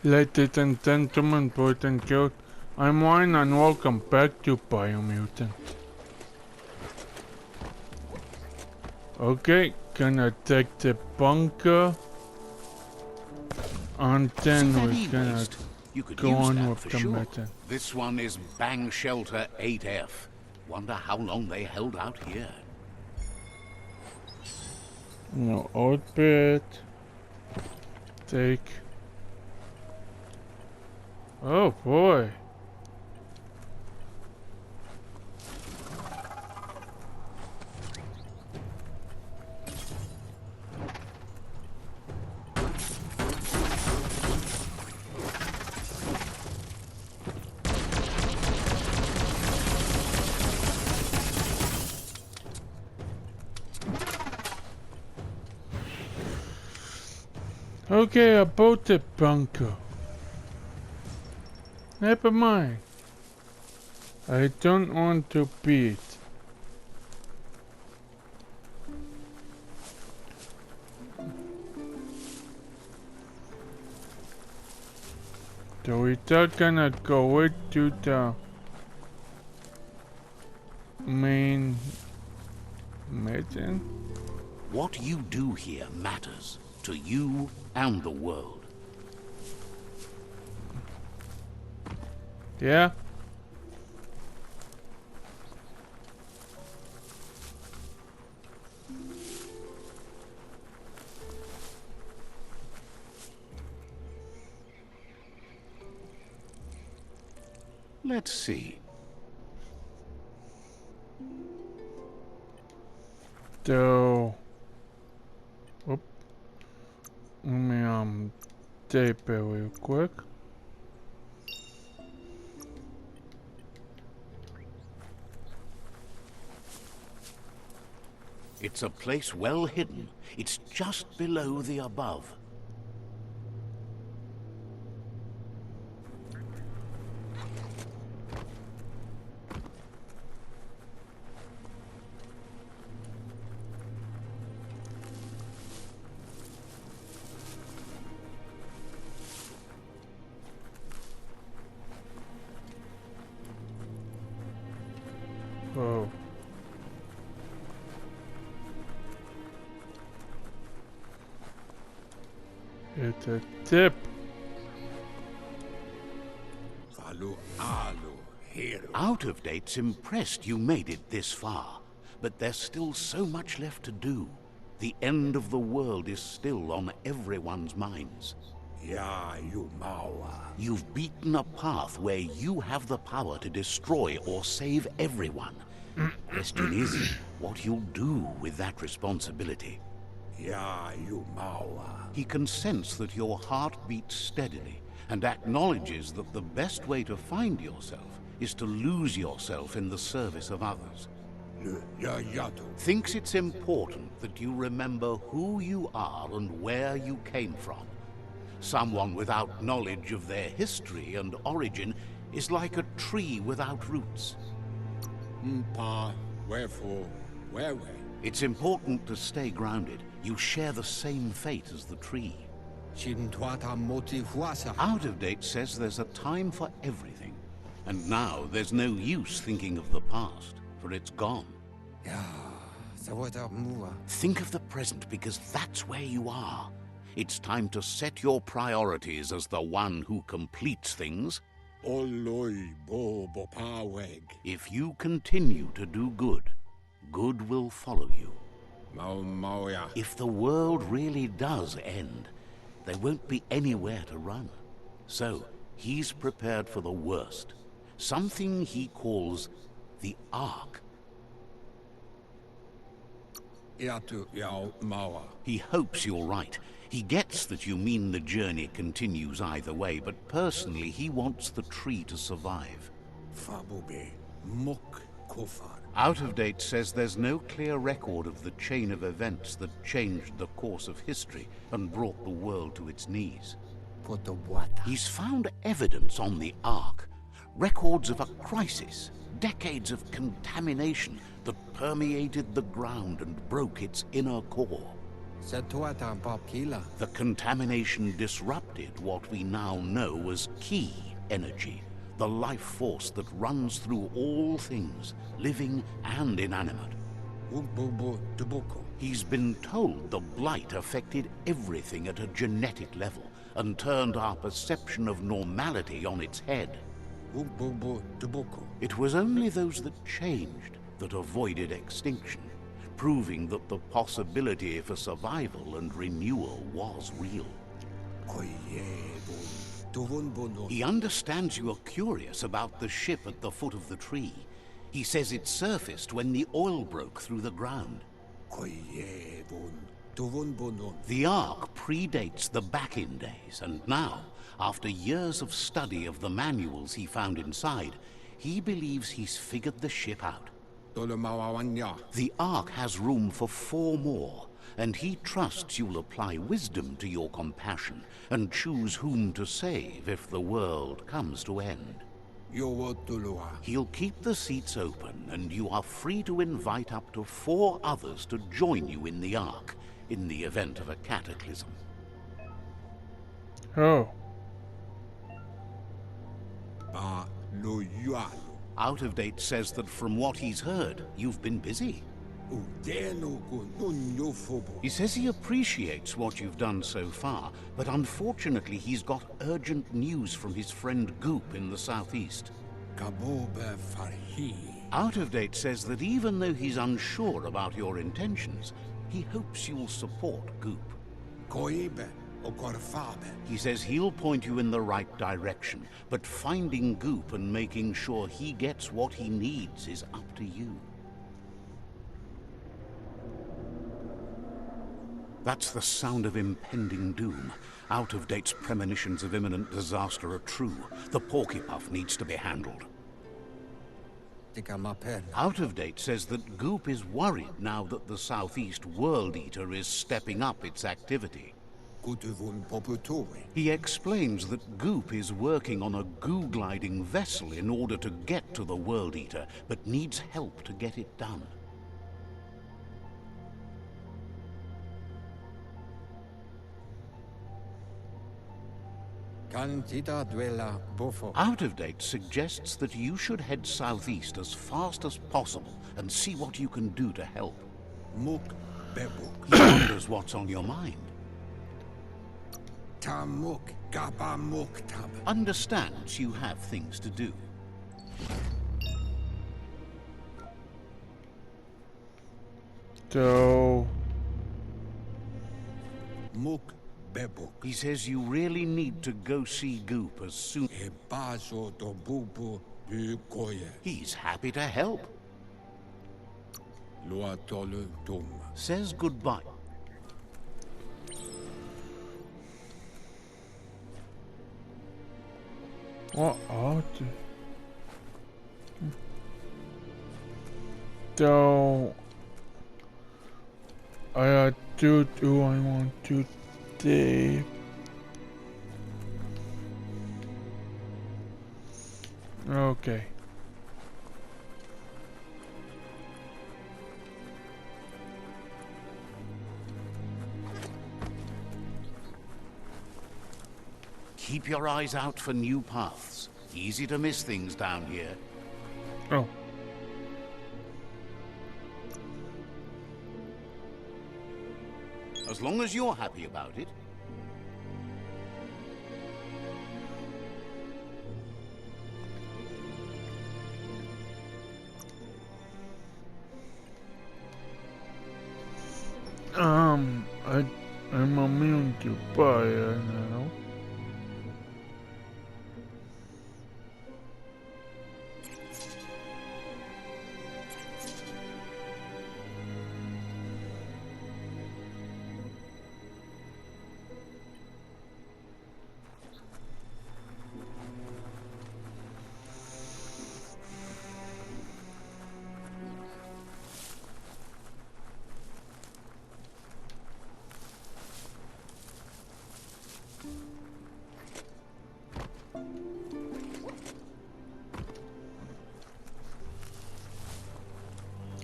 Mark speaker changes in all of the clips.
Speaker 1: Ladies and gentlemen, boys and girls, I'm Wine and welcome back to Biomutant. Okay, gonna take the bunker and then we're gonna go on with the mission.
Speaker 2: This one is Bang Shelter 8F. Wonder how long they held out here.
Speaker 1: No orbit. Take. Oh boy. Okay, about the bunker. Never mind. I don't want to beat. So we're just gonna go into the main mission.
Speaker 2: What you do here matters to you and the world.
Speaker 1: Yeah?
Speaker 2: Let's see.
Speaker 1: So, oop. Let me tape it real quick.
Speaker 2: It's a place well hidden. It's just below the above.
Speaker 1: Whoa. It's a tip.
Speaker 2: Out of Date's impressed you made it this far, but there's still so much left to do. The end of the world is still on everyone's minds. You've beaten a path where you have the power to destroy or save everyone. Question is, what you'll do with that responsibility. He can sense that your heart beats steadily and acknowledges that the best way to find yourself is to lose yourself in the service of others. Thinks it's important that you remember who you are and where you came from. Someone without knowledge of their history and origin is like a tree without roots. It's important to stay grounded. You share the same fate as the tree. Out of Date says there's a time for everything. And now there's no use thinking of the past, for it's gone. Think of the present, because that's where you are. It's time to set your priorities as the one who completes things. If you continue to do good, good will follow you. If the world really does end, there won't be anywhere to run. So, he's prepared for the worst. Something he calls the Ark. He hopes you're right. He gets that you mean the journey continues either way, but personally he wants the tree to survive. Out of Date says there's no clear record of the chain of events that changed the course of history and brought the world to its knees. He's found evidence on the Ark, records of a crisis, decades of contamination that permeated the ground and broke its inner core. The contamination disrupted what we now know as Ki energy, the life force that runs through all things, living and inanimate. He's been told the blight affected everything at a genetic level and turned our perception of normality on its head. It was only those that changed that avoided extinction, proving that the possibility for survival and renewal was real. He understands you are curious about the ship at the foot of the tree. He says it surfaced when the oil broke through the ground. The Ark predates the back-in days, and now, after years of study of the manuals he found inside, he believes he's figured the ship out. The Ark has room for 4 more, and he trusts you'll apply wisdom to your compassion and choose whom to save if the world comes to end. He'll keep the seats open, and you are free to invite up to 4 others to join you in the Ark, in the event of a cataclysm.
Speaker 1: Oh.
Speaker 2: Out of Date says that from what he's heard, you've been busy. He says he appreciates what you've done so far, but unfortunately he's got urgent news from his friend Goop in the southeast. Out of Date says that even though he's unsure about your intentions, he hopes you'll support Goop. He says he'll point you in the right direction, but finding Goop and making sure he gets what he needs is up to you. That's the sound of impending doom. Out of Date's premonitions of imminent disaster are true. The Porkypuff needs to be handled. Out of Date says that Goop is worried now that the Southeast World Eater is stepping up its activity. He explains that Goop is working on a goo-gliding vessel in order to get to the World Eater, but needs help to get it done. Out of Date suggests that you should head southeast as fast as possible and see what you can do to help. He wonders what's on your mind. Understands you have things to do.
Speaker 1: So...
Speaker 2: He says you really need to go see Goop as soon. He's happy to help. Says goodbye.
Speaker 1: What art? So... I do I want to do? Okay.
Speaker 2: Keep your eyes out for new paths. Easy to miss things down here.
Speaker 1: Oh.
Speaker 2: As long as you're happy about it.
Speaker 1: I'm immune to fire now.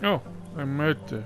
Speaker 1: Oh, I met it.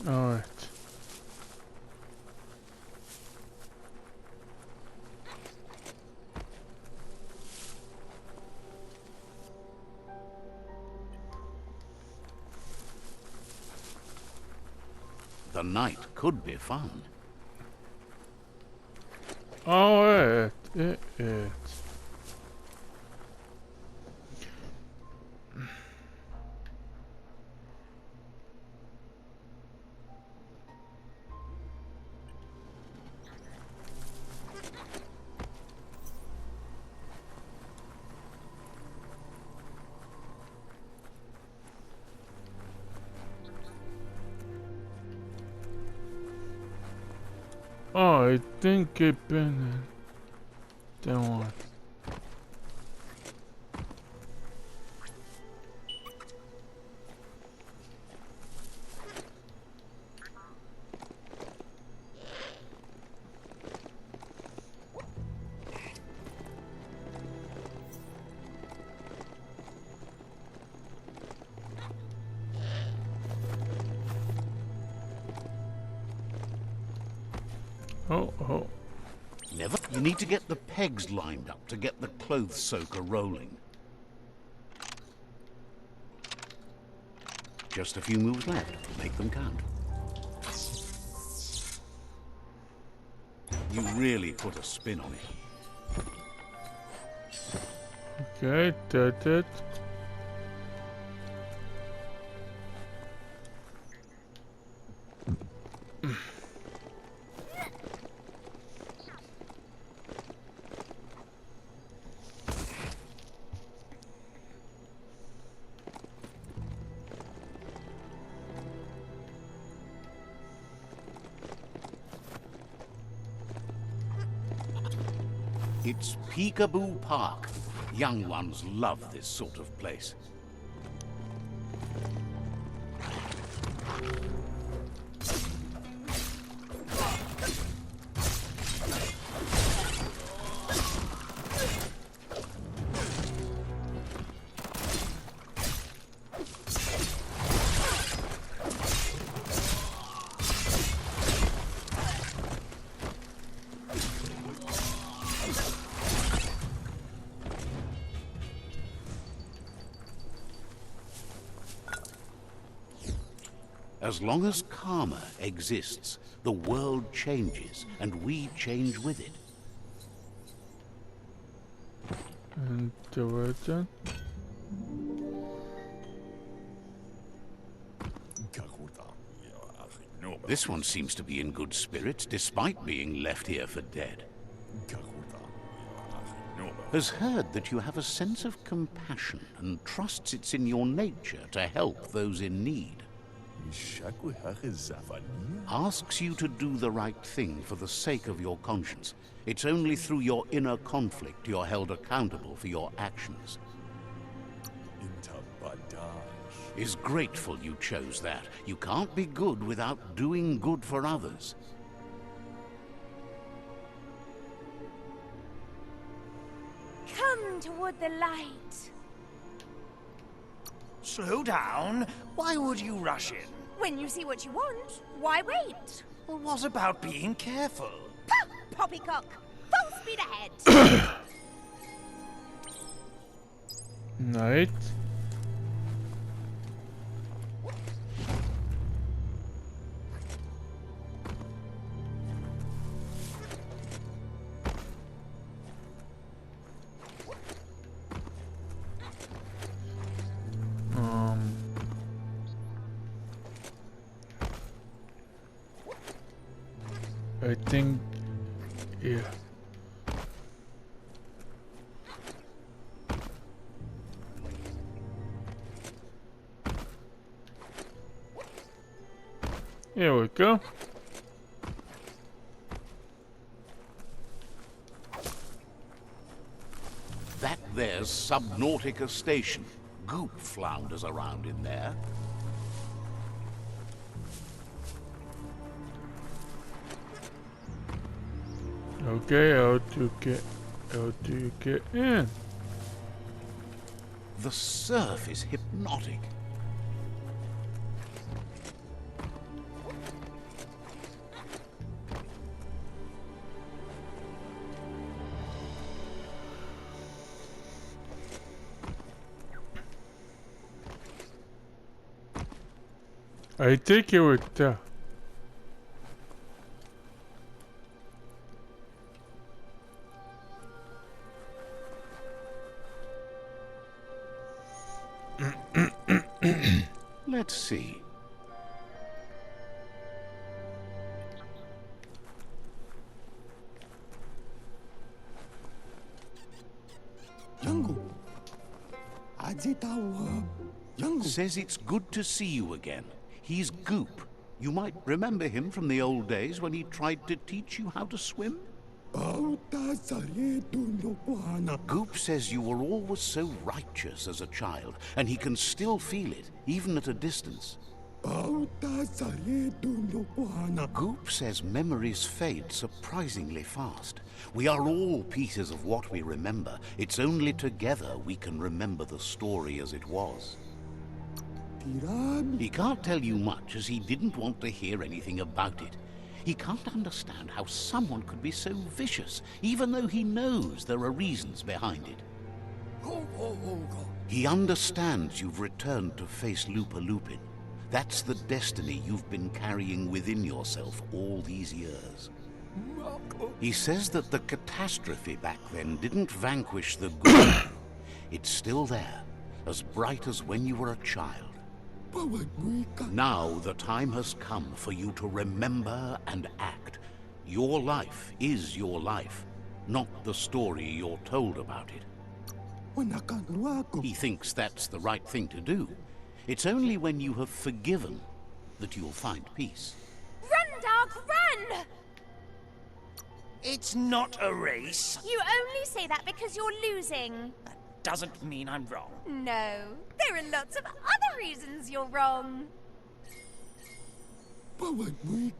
Speaker 1: Alright.
Speaker 2: The night could be fun.
Speaker 1: Alright. It. Oh, I think it been that one. Oh.
Speaker 2: Never. You need to get the pegs lined up to get the clothes soaker rolling. Just a few moves left. Make them count. You really put a spin on it.
Speaker 1: Okay, did it.
Speaker 2: It's Peekaboo Park. Young ones love this sort of place. As long as karma exists, the world changes, and we change with it.
Speaker 1: And the version.
Speaker 2: This one seems to be in good spirits, despite being left here for dead. Has heard that you have a sense of compassion and trusts it's in your nature to help those in need. Asks you to do the right thing for the sake of your conscience. It's only through your inner conflict you're held accountable for your actions. Is grateful you chose that. You can't be good without doing good for others.
Speaker 3: Come toward the light.
Speaker 4: Slow down. Why would you rush in?
Speaker 3: When you see what you want, why wait?
Speaker 4: Well, what about being careful?
Speaker 3: Pah! Poppycock! Full speed ahead!
Speaker 1: Night. I think, yeah. Here we go.
Speaker 2: That there's Subnautica Station. Goop flounders around in there.
Speaker 1: Okay, how do you get in?
Speaker 2: The surf is hypnotic.
Speaker 1: I take it with
Speaker 2: Let's see. Says it's good to see you again. He's Goop. You might remember him from the old days when he tried to teach you how to swim. Goop says you were always so righteous as a child, and he can still feel it, even at a distance. Goop says memories fade surprisingly fast. We are all pieces of what we remember. It's only together we can remember the story as it was. He can't tell you much, as he didn't want to hear anything about it. He can't understand how someone could be so vicious, even though he knows there are reasons behind it. He understands you've returned to face Lupa Lupin. That's the destiny you've been carrying within yourself all these years. He says that the catastrophe back then didn't vanquish the good. It's still there, as bright as when you were a child. Now the time has come for you to remember and act. Your life is your life, not the story you're told about it. He thinks that's the right thing to do. It's only when you have forgiven that you'll find peace.
Speaker 3: Run, dog, run!
Speaker 4: It's not a race.
Speaker 3: You only say that because you're losing.
Speaker 4: That doesn't mean I'm wrong.
Speaker 3: No, there are lots of other reasons you're wrong.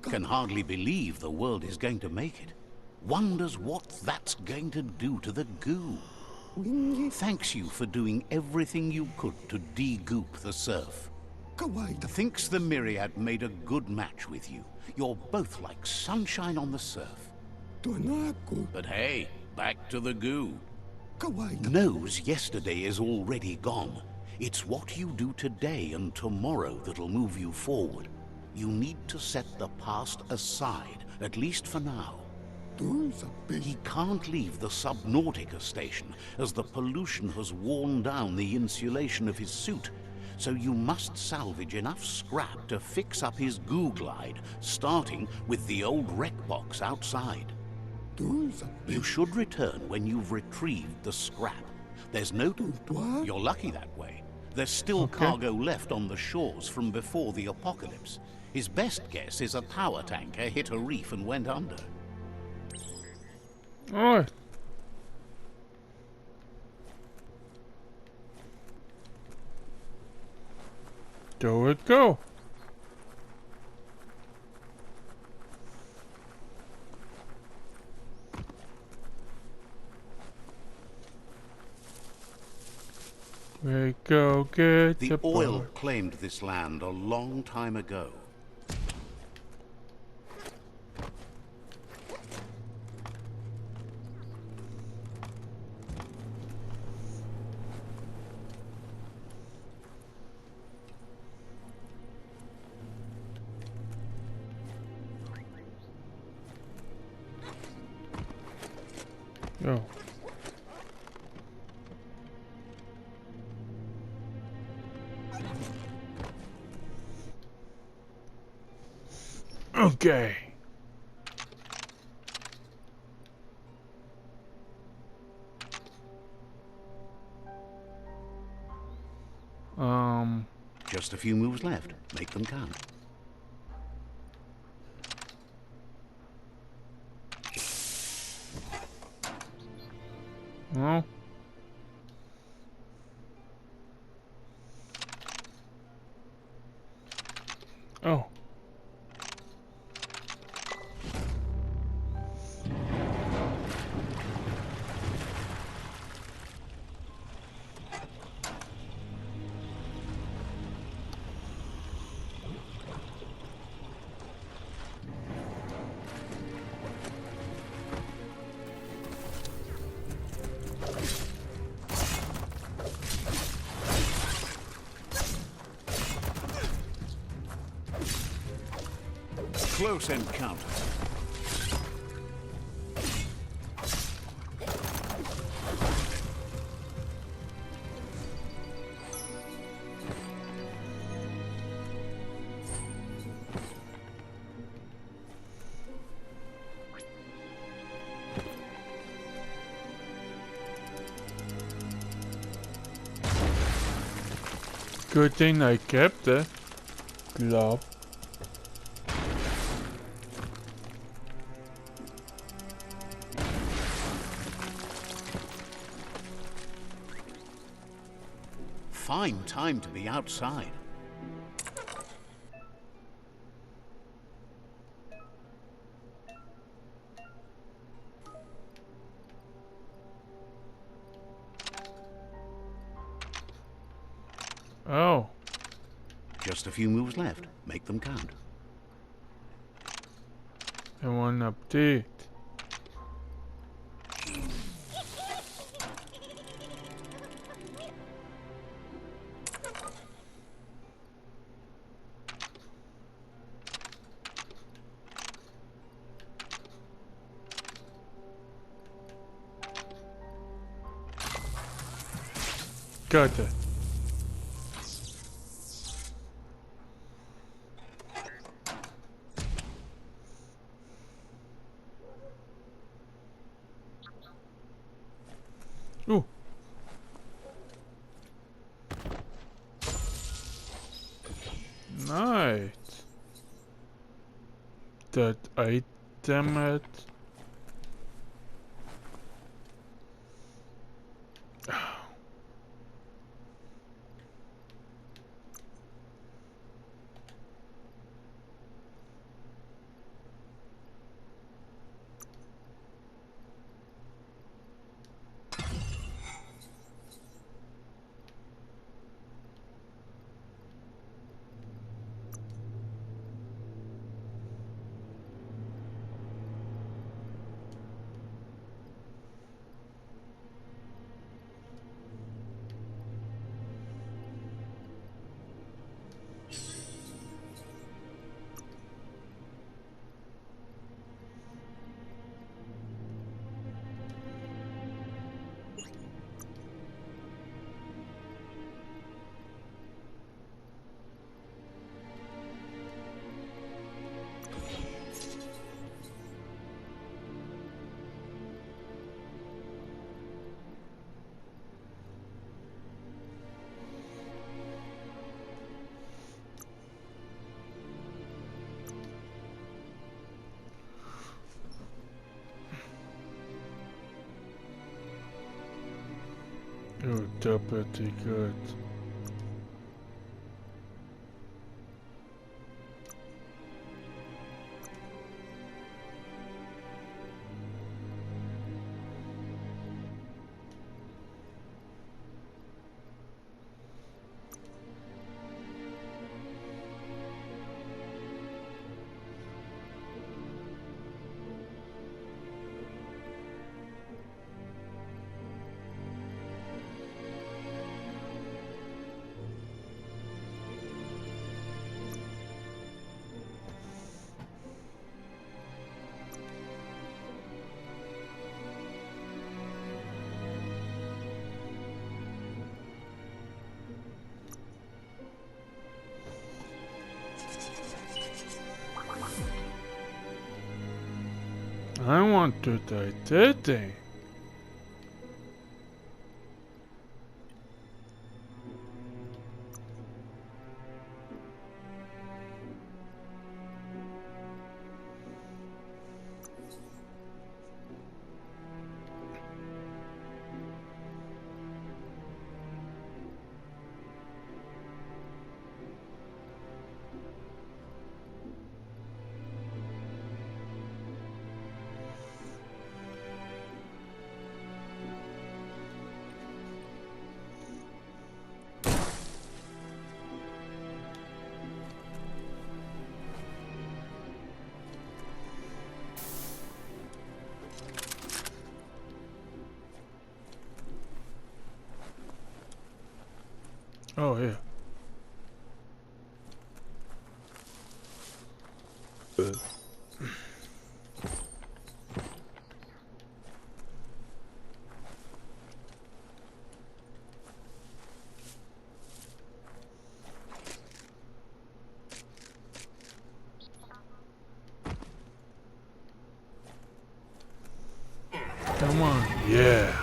Speaker 2: Can hardly believe the world is going to make it. Wonders what that's going to do to the goo. Thanks you for doing everything you could to de-goop the surf. Thinks the Myriad made a good match with you. You're both like sunshine on the surf. But hey, back to the goo. Knows yesterday is already gone. It's what you do today and tomorrow that'll move you forward. You need to set the past aside, at least for now. He can't leave the Subnautica station, as the pollution has worn down the insulation of his suit. So you must salvage enough scrap to fix up his goo glide, starting with the old wreck box outside. You should return when you've retrieved the scrap. There's no... You're lucky that way. There's still cargo left on the shores from before the apocalypse. His best guess is a power tanker hit a reef and went under.
Speaker 1: Alright. Do it go. We go get
Speaker 2: The oil
Speaker 1: boat.
Speaker 2: claimed this land a long time ago.
Speaker 1: Go. Okay.
Speaker 2: Just a few moves left. Make them count.
Speaker 1: No. Oh.
Speaker 2: close encounter.
Speaker 1: Good thing I kept it. Glove.
Speaker 2: Fine time to be outside.
Speaker 1: Oh.
Speaker 2: Just a few moves left. Make them count.
Speaker 1: I want an update. Got it. Ooh. Nice. That item it. Oh, they're pretty good. I want to die today. Oh, yeah. Come on. Yeah.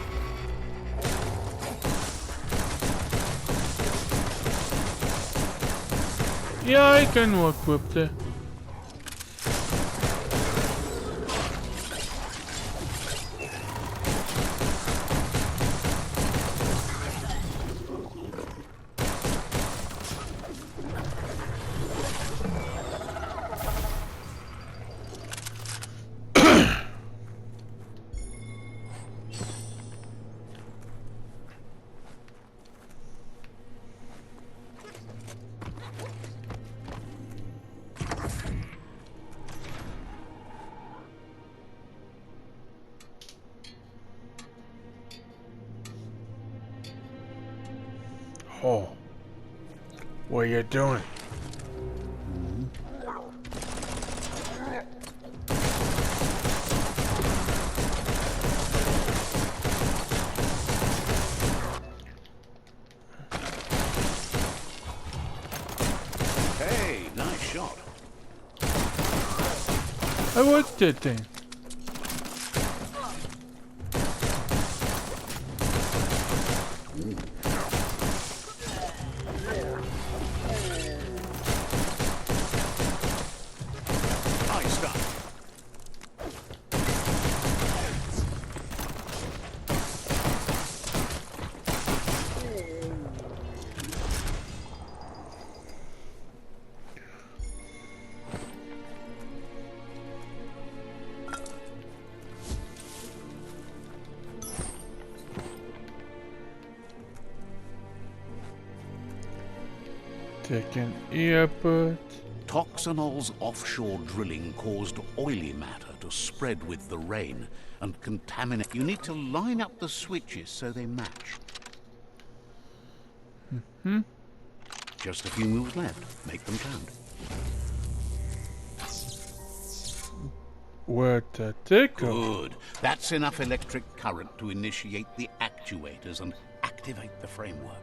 Speaker 1: Yeah, I can work with it. Oh, what are you doing?
Speaker 2: Hey, nice shot.
Speaker 1: I worked that thing.
Speaker 2: Nice stuff.
Speaker 1: Take an earbud.
Speaker 2: Toxanol's offshore drilling caused oily matter to spread with the rain and contaminate. You need to line up the switches so they match. Just a few moves left. Make them count.
Speaker 1: Where'd that take go?
Speaker 2: Good. That's enough electric current to initiate the actuators and activate the framework.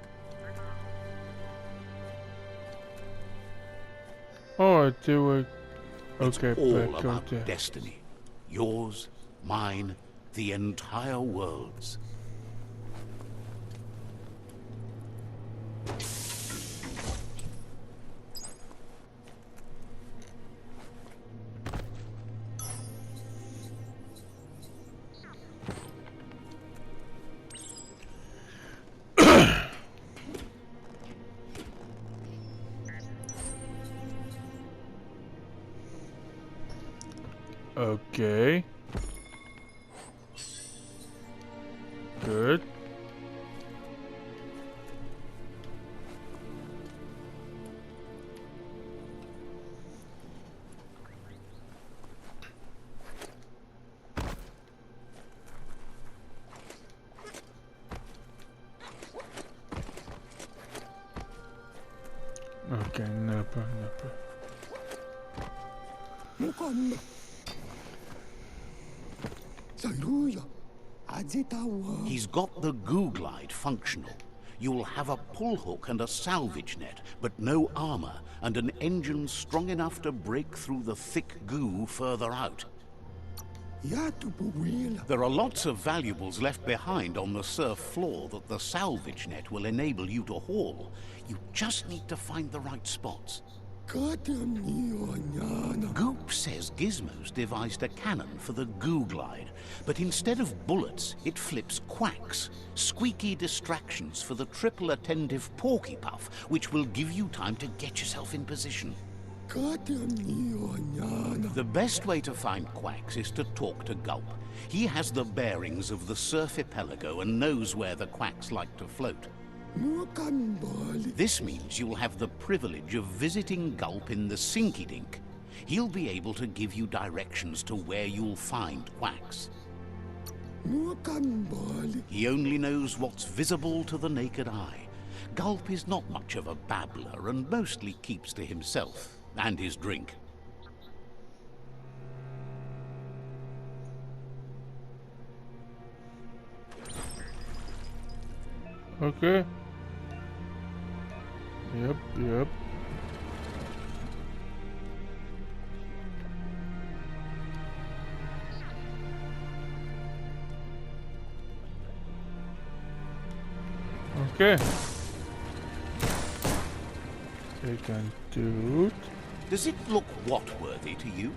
Speaker 1: Oh, I do it.
Speaker 2: It's
Speaker 1: Okay,
Speaker 2: all
Speaker 1: back
Speaker 2: about
Speaker 1: out there.
Speaker 2: destiny. Yours, mine, the entire world's.
Speaker 1: Okay. Good. Okay, napa.
Speaker 5: Mukhang Saluya, Ajitawa.
Speaker 2: He's got the goo glide functional. You'll have a pull hook and a salvage net, but no armor, and an engine strong enough to break through the thick goo further out.
Speaker 5: Yatupuwila.
Speaker 2: There are lots of valuables left behind on the surf floor that the salvage net will enable you to haul. You just need to find the right spots. Goop says Gizmo's devised a cannon for the goo glide, but instead of bullets, it flips quacks, squeaky distractions for the triple attentive porky puff, which will give you time to get yourself in position. The best way to find quacks is to talk to Gulp. He has the bearings of the surf-archipelago and knows where the quacks like to float. This means you'll have the privilege of visiting Gulp in the Sinky Dink. He'll be able to give you directions to where you'll find quacks. He only knows what's visible to the naked eye. Gulp is not much of a babbler and mostly keeps to himself and his drink.
Speaker 1: Okay. Yep. Okay. We can do it.
Speaker 2: Does it look what-worthy to you?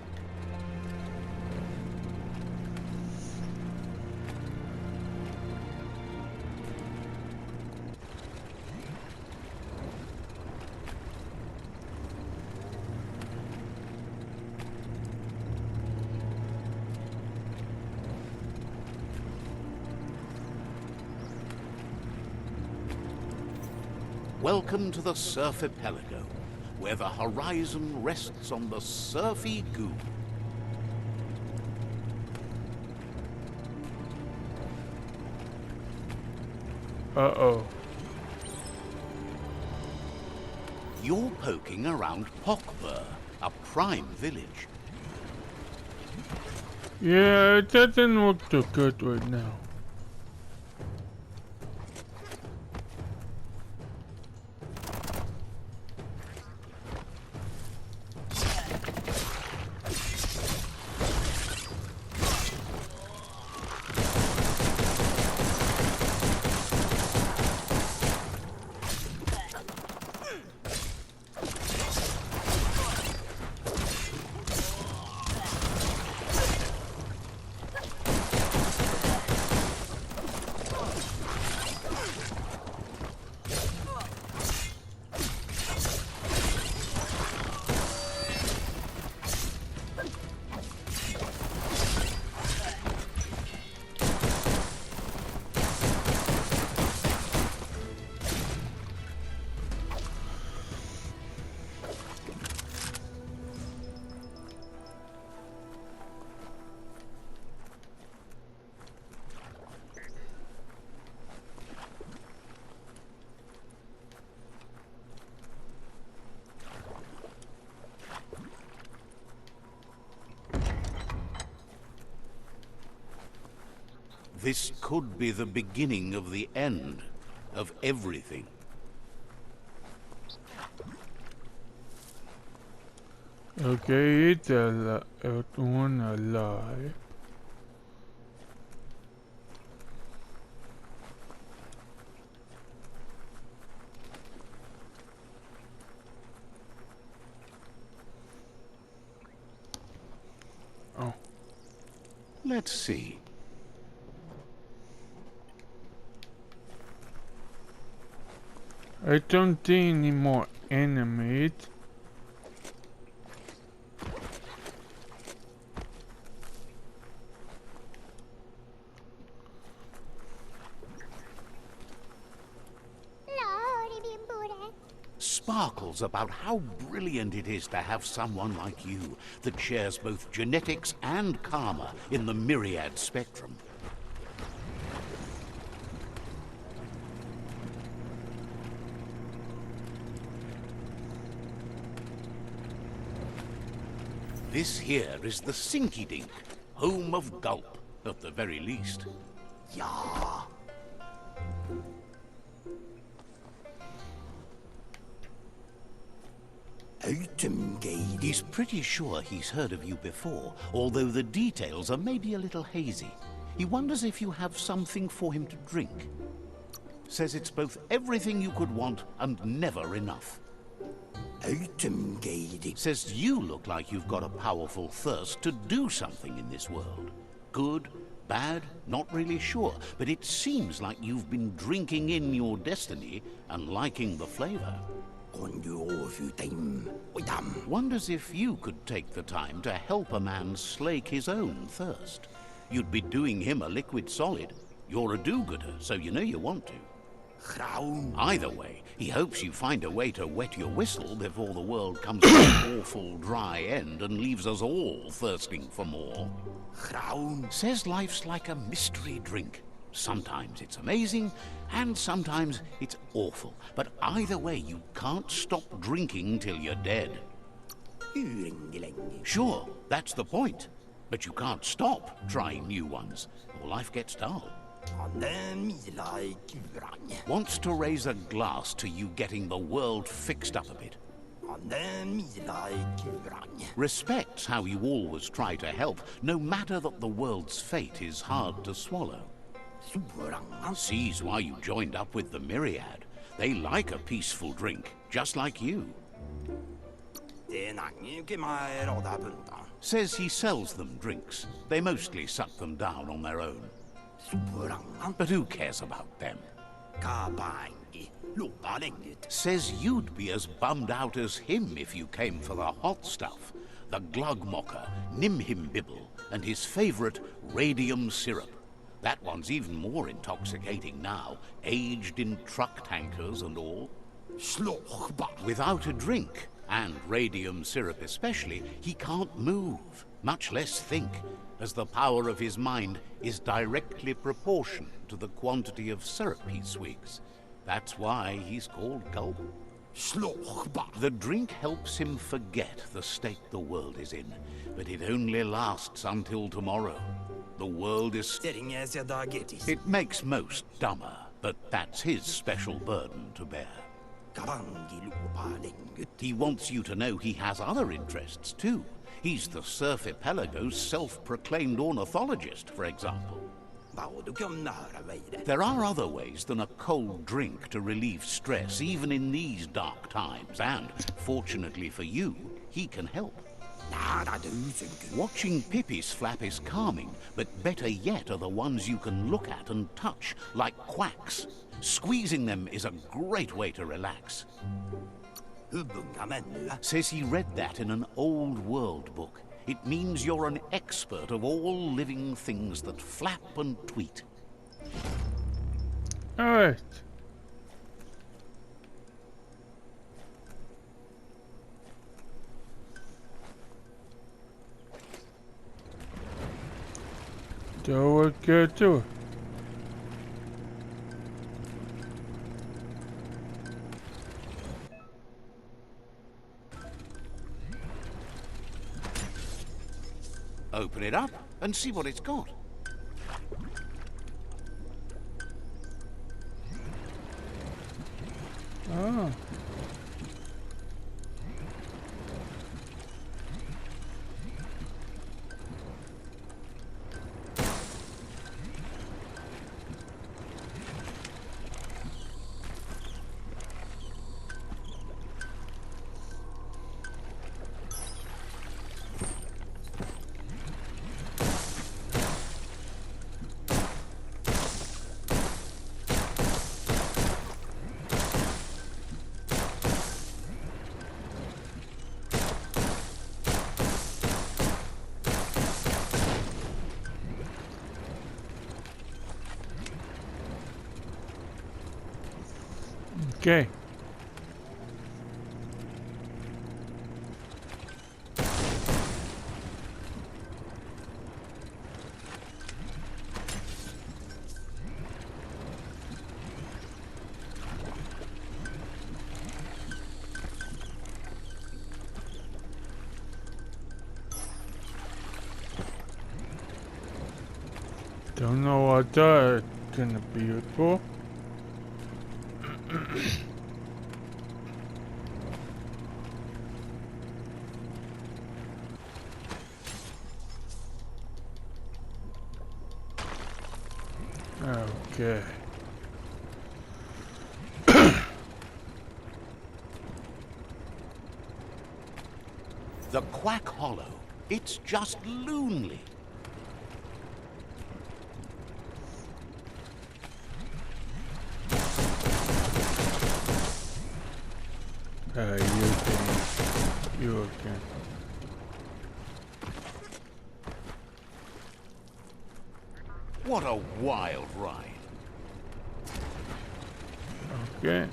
Speaker 2: Welcome to the Surf Archipelago, where the horizon rests on the surfy goo.
Speaker 1: Uh-oh.
Speaker 2: You're poking around Pokbur, a prime village.
Speaker 1: Yeah, it doesn't look too good right now.
Speaker 2: This could be the beginning of the end of everything.
Speaker 1: Okay, it's one alive. Oh.
Speaker 2: Let's see.
Speaker 1: I don't see any more enemies.
Speaker 2: Sparkles about how brilliant it is to have someone like you that shares both genetics and karma in the myriad spectrum. This here is the Sinky Dink, home of Gulp, at the very least.
Speaker 5: Ja. Utemgate.
Speaker 2: He's pretty sure he's heard of you before, although the details are maybe a little hazy. He wonders if you have something for him to drink. Says it's both everything you could want and never enough.
Speaker 5: Utemgate.
Speaker 2: Says you look like you've got a powerful thirst to do something in this world. Good, bad, not really sure, but it seems like you've been drinking in your destiny and liking the flavor.
Speaker 5: On you all few time.
Speaker 2: Wonders if you could take the time to help a man slake his own thirst. You'd be doing him a liquid solid. You're a do-gooder, so you know you want to.
Speaker 5: Crown.
Speaker 2: Either way, he hopes you find a way to wet your whistle before the world comes to an awful dry end and leaves us all thirsting for more.
Speaker 5: Crown.
Speaker 2: Says life's like a mystery drink. Sometimes it's amazing, and sometimes it's awful. But either way, you can't stop drinking till you're dead. Sure, that's the point. But you can't stop trying new ones, or life gets dull.
Speaker 5: Han mila I kurang.
Speaker 2: Wants to raise a glass to you getting the world fixed up a bit.
Speaker 5: Han mila I kurang.
Speaker 2: Respects how you always try to help, no matter that the world's fate is hard to swallow.
Speaker 5: Surang.
Speaker 2: Sees why you joined up with the Myriad. They like a peaceful drink, just like you.
Speaker 5: Denang ke mai roda bunta.
Speaker 2: Says he sells them drinks. They mostly suck them down on their own.
Speaker 5: Surang.
Speaker 2: But who cares about them?
Speaker 5: Kabangi. Lupa lengut.
Speaker 2: Says you'd be as bummed out as him if you came for the hot stuff. The Glugmocker, Nimhimbibble, and his favorite radium syrup. That one's even more intoxicating now, aged in truck tankers and all.
Speaker 5: Slochba.
Speaker 2: Without a drink, and radium syrup especially, he can't move, much less think, as the power of his mind is directly proportional to the quantity of syrup he swigs. That's why he's called Gulp.
Speaker 5: Slochba.
Speaker 2: The drink helps him forget the state the world is in, but it only lasts until tomorrow. The world is...
Speaker 5: Steringe se da getis.
Speaker 2: It makes most dumber, but that's his special burden to bear.
Speaker 5: Kabangi lupa lengut.
Speaker 2: He wants you to know he has other interests, too. He's the Surf Epelago's self-proclaimed ornithologist, for example.
Speaker 5: Baudukum nara veide.
Speaker 2: There are other ways than a cold drink to relieve stress, even in these dark times, and, fortunately for you, he can help.
Speaker 5: Nada dusengu.
Speaker 2: Watching Pippi's flap is calming, but better yet are the ones you can look at and touch, like quacks. Squeezing them is a great way to relax.
Speaker 5: Hubunga menua.
Speaker 2: Says he read that in an old world book. It means you're an expert of all living things that flap and tweet.
Speaker 1: Alright. Do what good to it.
Speaker 2: Open it up and see what it's got.
Speaker 1: Oh. Okay. Don't know what that's gonna be used for. Okay.
Speaker 2: The Quack Hollow. It's just loonly.
Speaker 1: You again.
Speaker 2: What a wild ride.
Speaker 1: Okay.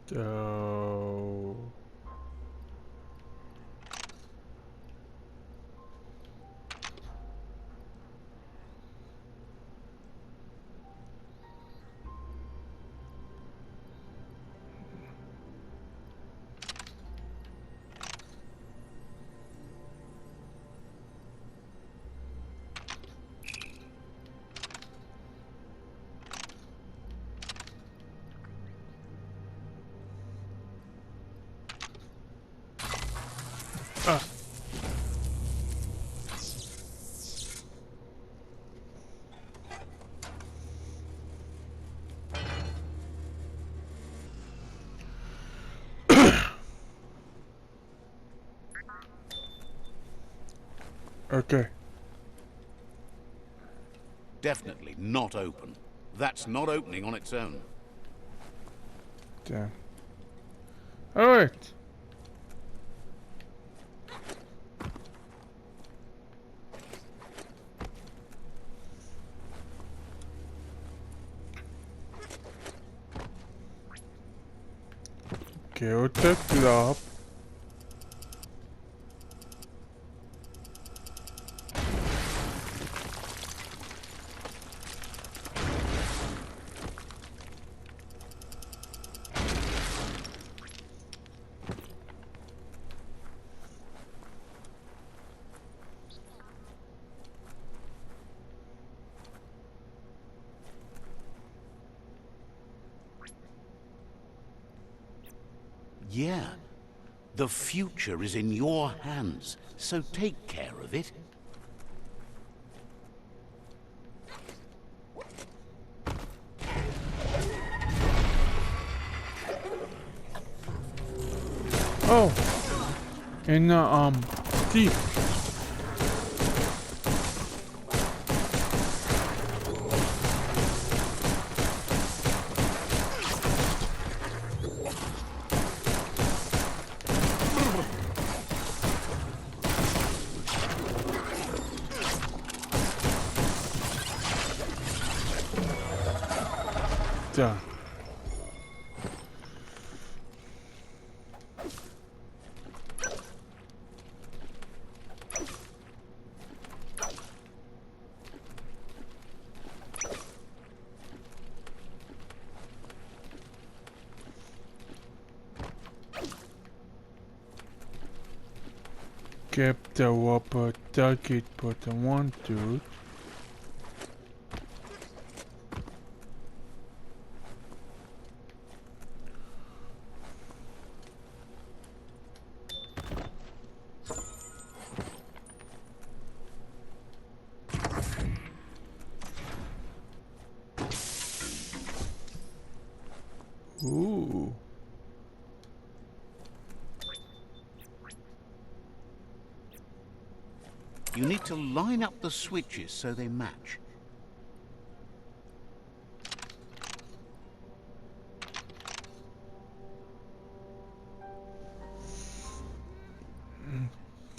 Speaker 1: So... Ah. Okay.
Speaker 2: Definitely not open. That's not opening on its own.
Speaker 1: Damn. Alright. Go to club.
Speaker 2: Yeah. The future is in your hands, so take care of it.
Speaker 1: Oh. In the deep. Done. Kept the whopper target but I want to. Ooh.
Speaker 2: You need to line up the switches so they match.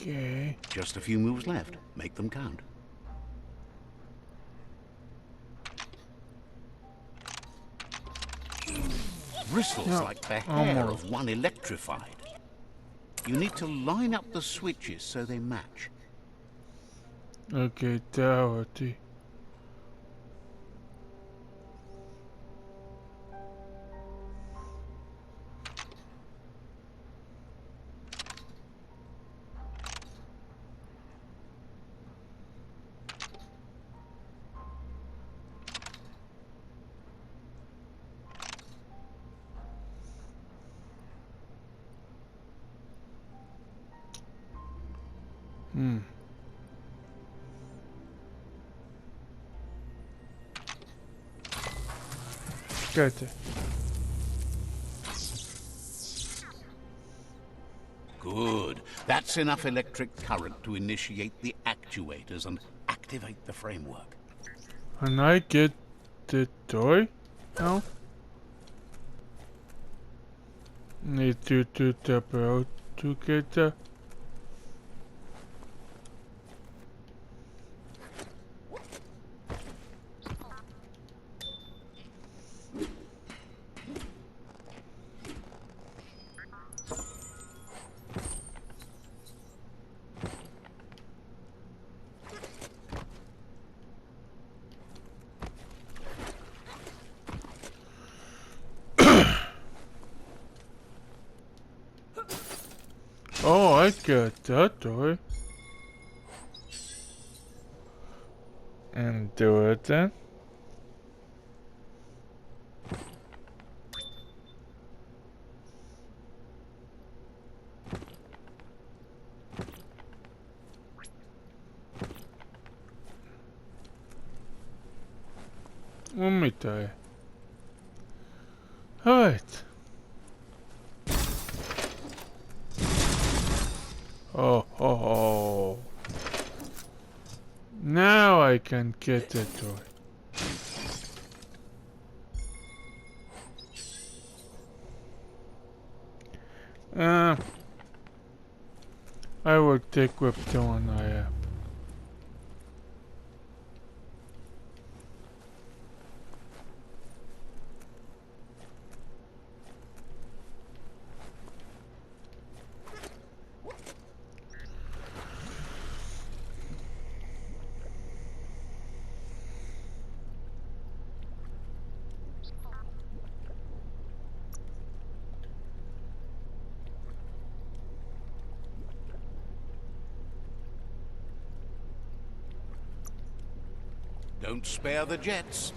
Speaker 1: Okay.
Speaker 2: Just a few moves left. Make them count. Bristles
Speaker 1: No,
Speaker 2: like the hair
Speaker 1: almost.
Speaker 2: of one electrified. You need to line up the switches so they match.
Speaker 1: Okay, Dorothy. Gotcha.
Speaker 2: Good. That's enough electric current to initiate the actuators and activate the framework.
Speaker 1: And I get the toy now? Need to tap out to get the... Oh, I get that toy. And do it then. Ummitai. Right. Oh, oh, oh. Now I can get the toy. I will take with the one I have.
Speaker 2: Don't spare the jets.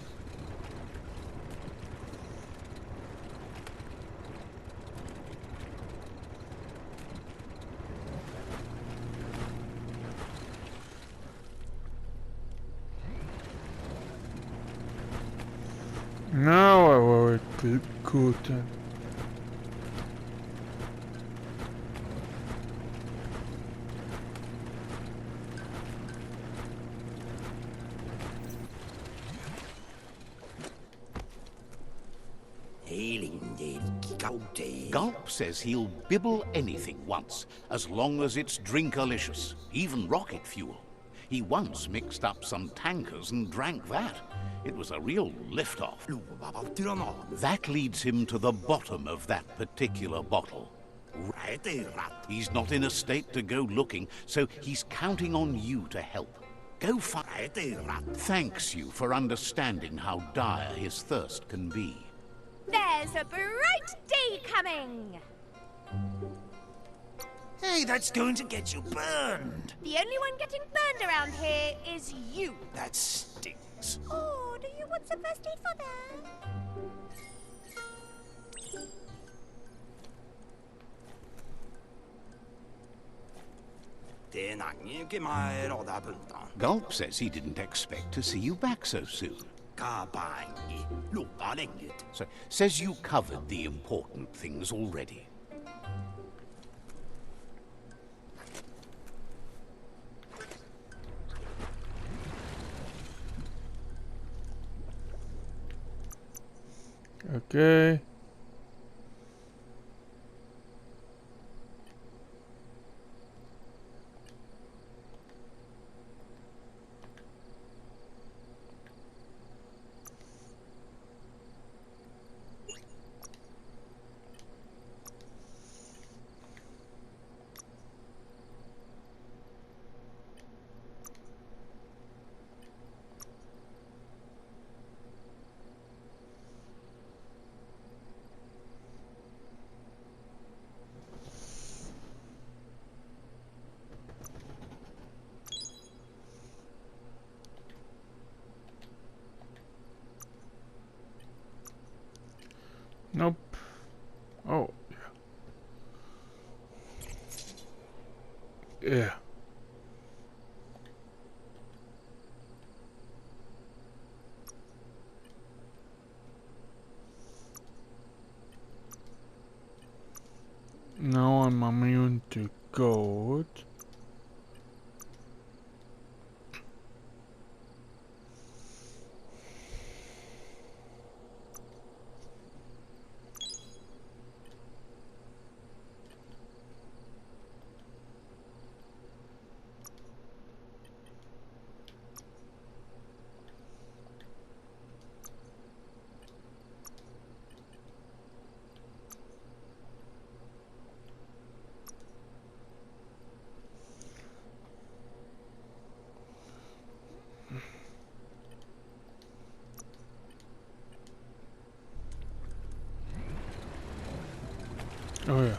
Speaker 1: Now I will keep cooking.
Speaker 2: Gulp says he'll bibble anything once, as long as it's drinkalicious, even rocket fuel. He once mixed up some tankers and drank that. It was a real lift-off. That leads him to the bottom of that particular bottle. He's not in a state to go looking, so he's counting on you to help. Go find. Thanks you for understanding how dire his thirst can be.
Speaker 3: There's a bright day coming.
Speaker 4: Hey, that's going to get you burned.
Speaker 3: The only one getting burned around here is you.
Speaker 4: That stinks.
Speaker 3: Oh, do you want some first aid for that?
Speaker 2: Gulp says he didn't expect to see you back so soon. So, says you covered the important things already.
Speaker 1: Okay. Nope. Oh, yeah. Yeah. Now I'm immune to gold. Oh yeah.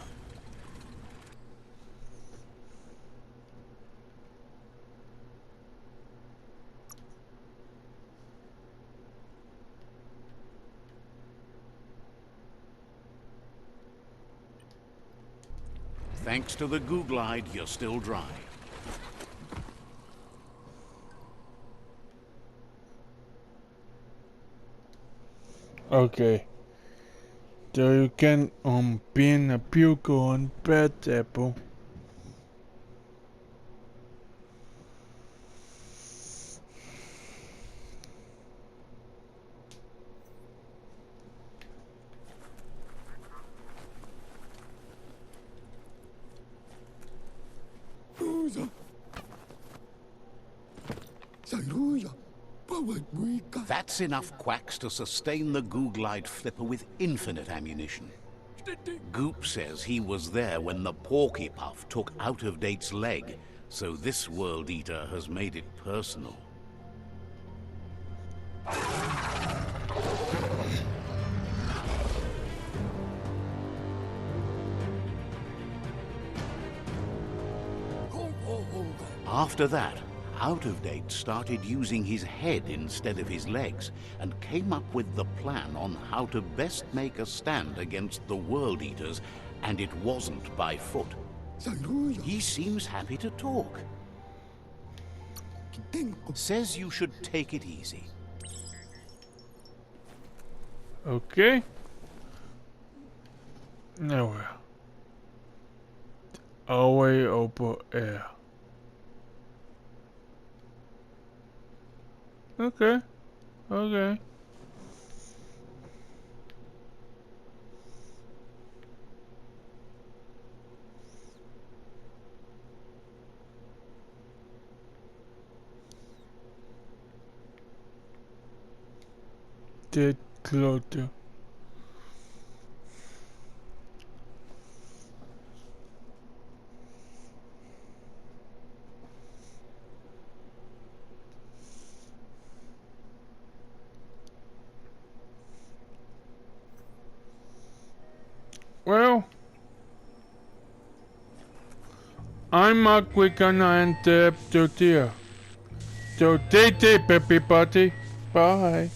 Speaker 2: Thanks to the goo glide, you're still dry.
Speaker 1: Okay. So you can pin a puke on pet apple.
Speaker 2: That's enough quacks to sustain the goo glide flipper with infinite ammunition. Goop says he was there when the Porky Puff took Out of Date's leg, so this World Eater has made it personal. After that, Out of Date started using his head instead of his legs and came up with the plan on how to best make a stand against the World Eaters, and it wasn't by foot. He seems happy to talk. Says you should take it easy.
Speaker 1: Okay. Nowhere. Away over air. Okay. Okay. Dead closer. Well, I'm a quick and tortilla. So, take, everybody. Bye.